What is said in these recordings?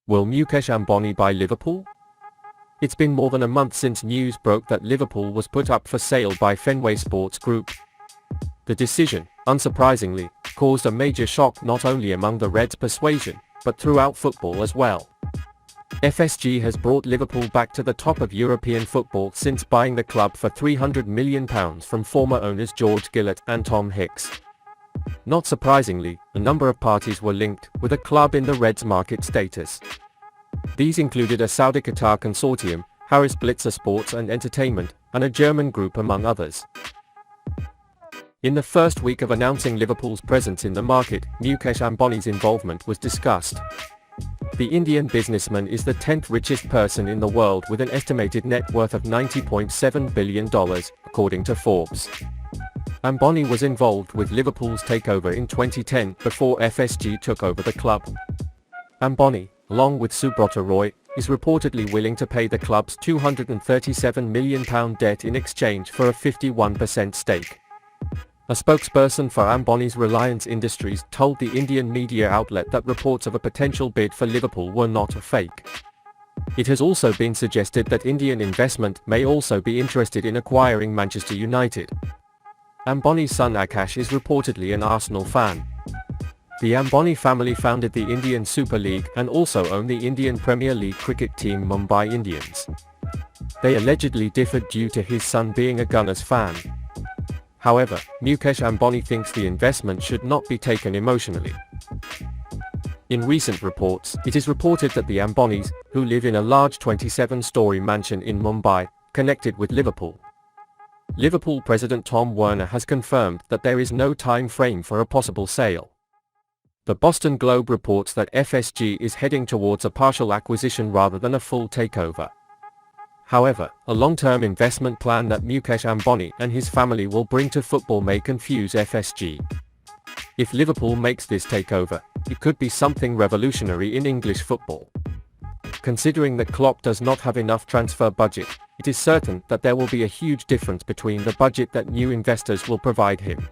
Will Mukesh Ambani buy Liverpool? It's been more than a month since news broke that Liverpool was put up for sale by Fenway Sports Group. The decision, unsurprisingly, caused a major shock not only among the Reds' persuasion, but throughout football as well. FSG has brought Liverpool back to the top of European football since buying the club for £300 million from former owners George Gillett and Tom Hicks. Not surprisingly, a number of parties were linked, with a club in the Reds' market status. These included a Saudi Qatar consortium, Harris Blitzer Sports and Entertainment, and a German group among others. In the first week of announcing Liverpool's presence in the market, Mukesh Ambani's involvement was discussed. The Indian businessman is the 10th richest person in the world with an estimated net worth of $90.7 billion, according to Forbes. Ambani was involved with Liverpool's takeover in 2010 before FSG took over the club. Ambani, along with Subrata Roy, is reportedly willing to pay the club's £237 million debt in exchange for a 51% stake. A spokesperson for Ambani's Reliance Industries told the Indian media outlet that reports of a potential bid for Liverpool were not a fake. It has also been suggested that Indian investment may also be interested in acquiring Manchester United. Ambani's son Akash is reportedly an Arsenal fan. The Ambani family founded the Indian Super League and also own the Indian Premier League cricket team Mumbai Indians. They allegedly differed due to his son being a Gunners fan. However, Mukesh Ambani thinks the investment should not be taken emotionally. In recent reports, it is reported that the Ambanis, who live in a large 27-story mansion in Mumbai, connected with Liverpool. Liverpool president Tom Werner has confirmed that there is no time frame for a possible sale. The Boston Globe reports that FSG is heading towards a partial acquisition rather than a full takeover. However, a long-term investment plan that Mukesh Ambani and his family will bring to football may confuse FSG. If Liverpool makes this takeover, it could be something revolutionary in English football. Considering that Klopp does not have enough transfer budget, it is certain that there will be a huge difference between the budget that new investors will provide him.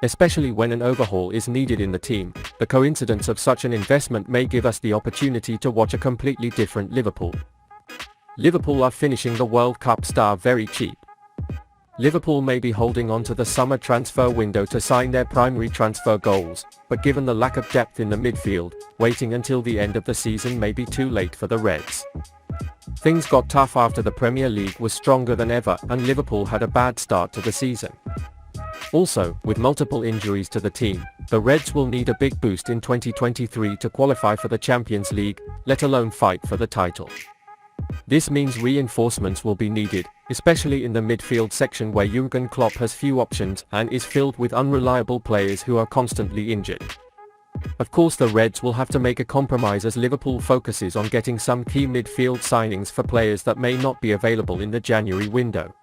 Especially when an overhaul is needed in the team, the coincidence of such an investment may give us the opportunity to watch a completely different Liverpool. Liverpool are finishing the World Cup star very cheap. Liverpool may be holding on to the summer transfer window to sign their primary transfer goals, but given the lack of depth in the midfield, waiting until the end of the season may be too late for the Reds. Things got tough after the Premier League was stronger than ever and Liverpool had a bad start to the season. Also, with multiple injuries to the team, the Reds will need a big boost in 2023 to qualify for the Champions League, let alone fight for the title. This means reinforcements will be needed, especially in the midfield section where Jürgen Klopp has few options and is filled with unreliable players who are constantly injured. Of course, the Reds will have to make a compromise as Liverpool focuses on getting some key midfield signings for players that may not be available in the January window.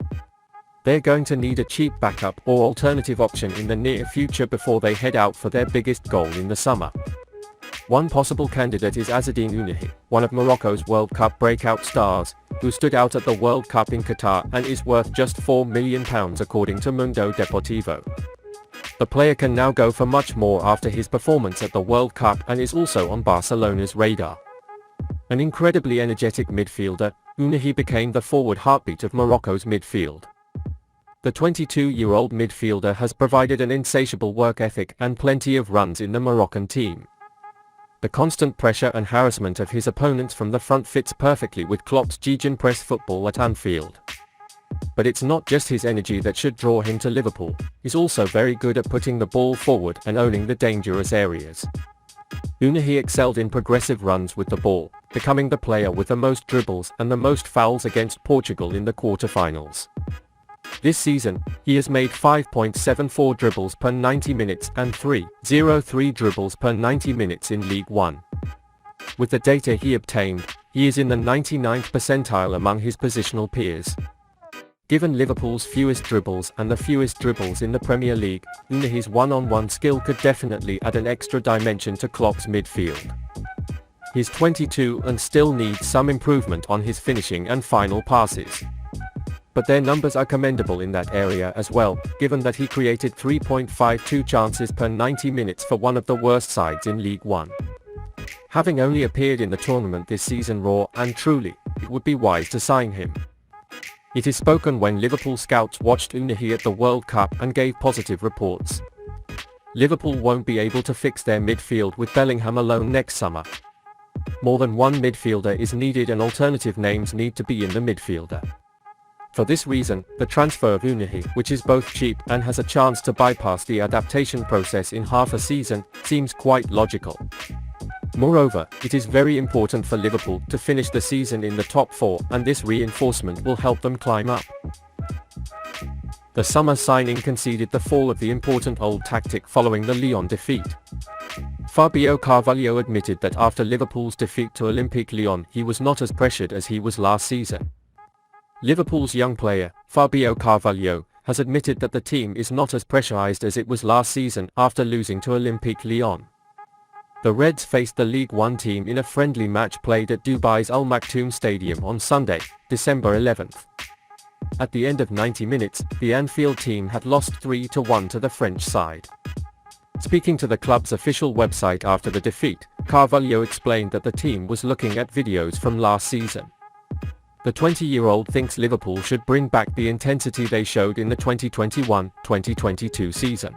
They're going to need a cheap backup or alternative option in the near future before they head out for their biggest goal in the summer. One possible candidate is Azzedine Ounahi, one of Morocco's World Cup breakout stars, who stood out at the World Cup in Qatar and is worth just £4 million according to Mundo Deportivo. The player can now go for much more after his performance at the World Cup and is also on Barcelona's radar. An incredibly energetic midfielder, Ounahi became the forward heartbeat of Morocco's midfield. The 22-year-old midfielder has provided an insatiable work ethic and plenty of runs in the Moroccan team. The constant pressure and harassment of his opponents from the front fits perfectly with Klopp's gegenpress football at Anfield. But it's not just his energy that should draw him to Liverpool, he's also very good at putting the ball forward and owning the dangerous areas. Ounahi excelled in progressive runs with the ball, becoming the player with the most dribbles and the most fouls against Portugal in the quarter-finals. This season, he has made 5.74 dribbles per 90 minutes and 3.03 dribbles per 90 minutes in League One. With the data he obtained, he is in the 99th percentile among his positional peers. Given Liverpool's fewest dribbles and the fewest dribbles in the Premier League, Ounahi's one-on-one skill could definitely add an extra dimension to Klopp's midfield. He's 22 and still needs some improvement on his finishing and final passes. But their numbers are commendable in that area as well, given that he created 3.52 chances per 90 minutes for one of the worst sides in League One. Having only appeared in the tournament this season, raw and truly, it would be wise to sign him. It is spoken when Liverpool scouts watched Unai at the World Cup and gave positive reports. Liverpool won't be able to fix their midfield with Bellingham alone next summer. More than one midfielder is needed and alternative names need to be in the midfielder. For this reason, the transfer of Unai, which is both cheap and has a chance to bypass the adaptation process in half a season, seems quite logical. Moreover, it is very important for Liverpool to finish the season in the top 4, and this reinforcement will help them climb up. The summer signing conceded the fall of the important old tactic following the Lyon defeat. Fabio Carvalho admitted that after Liverpool's defeat to Olympique Lyon, he was not as pressured as he was last season. Liverpool's young player, Fabio Carvalho, has admitted that the team is not as pressurized as it was last season after losing to Olympique Lyon. The Reds faced the League One team in a friendly match played at Dubai's Al Maktoum Stadium on Sunday, December 11th. At the end of 90 minutes, the Anfield team had lost 3-1 to the French side. Speaking to the club's official website after the defeat, Carvalho explained that the team was looking at videos from last season. The 20-year-old thinks Liverpool should bring back the intensity they showed in the 2021-2022 season.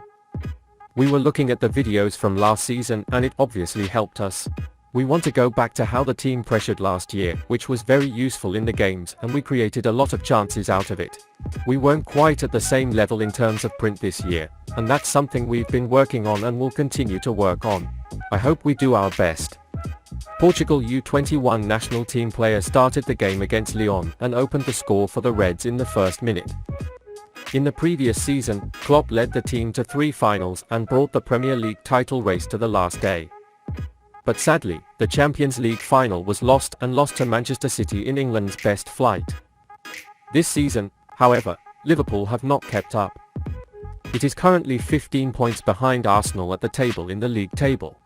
We were looking at the videos from last season and it obviously helped us. We want to go back to how the team pressured last year, which was very useful in the games, and we created a lot of chances out of it. We weren't quite at the same level in terms of print this year, and that's something we've been working on and will continue to work on. I hope we do our best. Portugal U21 national team player started the game against Lyon and opened the score for the Reds in the first minute. In the previous season, Klopp led the team to 3 finals and brought the Premier League title race to the last day. But sadly, the Champions League final was lost to Manchester City in England's best flight. This season, however, Liverpool have not kept up. It is currently 15 points behind Arsenal at the table in the league table.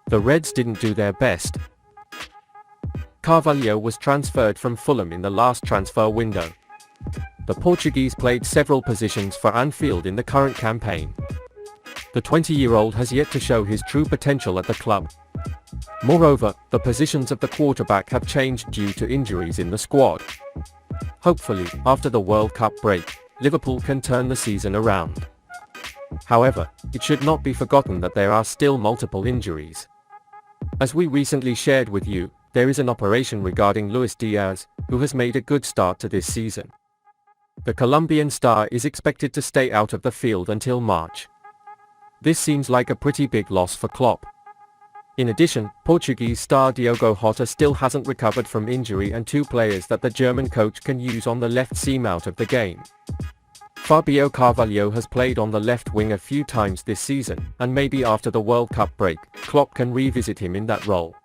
The Reds didn't do their best. Carvalho was transferred from Fulham in the last transfer window. The Portuguese played several positions for Anfield in the current campaign. The 20-year-old has yet to show his true potential at the club. Moreover, the positions of the quarterback have changed due to injuries in the squad. Hopefully, after the World Cup break, Liverpool can turn the season around. However, it should not be forgotten that there are still multiple injuries. As we recently shared with you, there is an operation regarding Luis Diaz, who has made a good start to this season. The Colombian star is expected to stay out of the field until March. This seems like a pretty big loss for Klopp. In addition, Portuguese star Diogo Jota still hasn't recovered from injury, and 2 players that the German coach can use on the left seem out of the game. Fabio Carvalho has played on the left wing a few times this season, and maybe after the World Cup break, Klopp can revisit him in that role.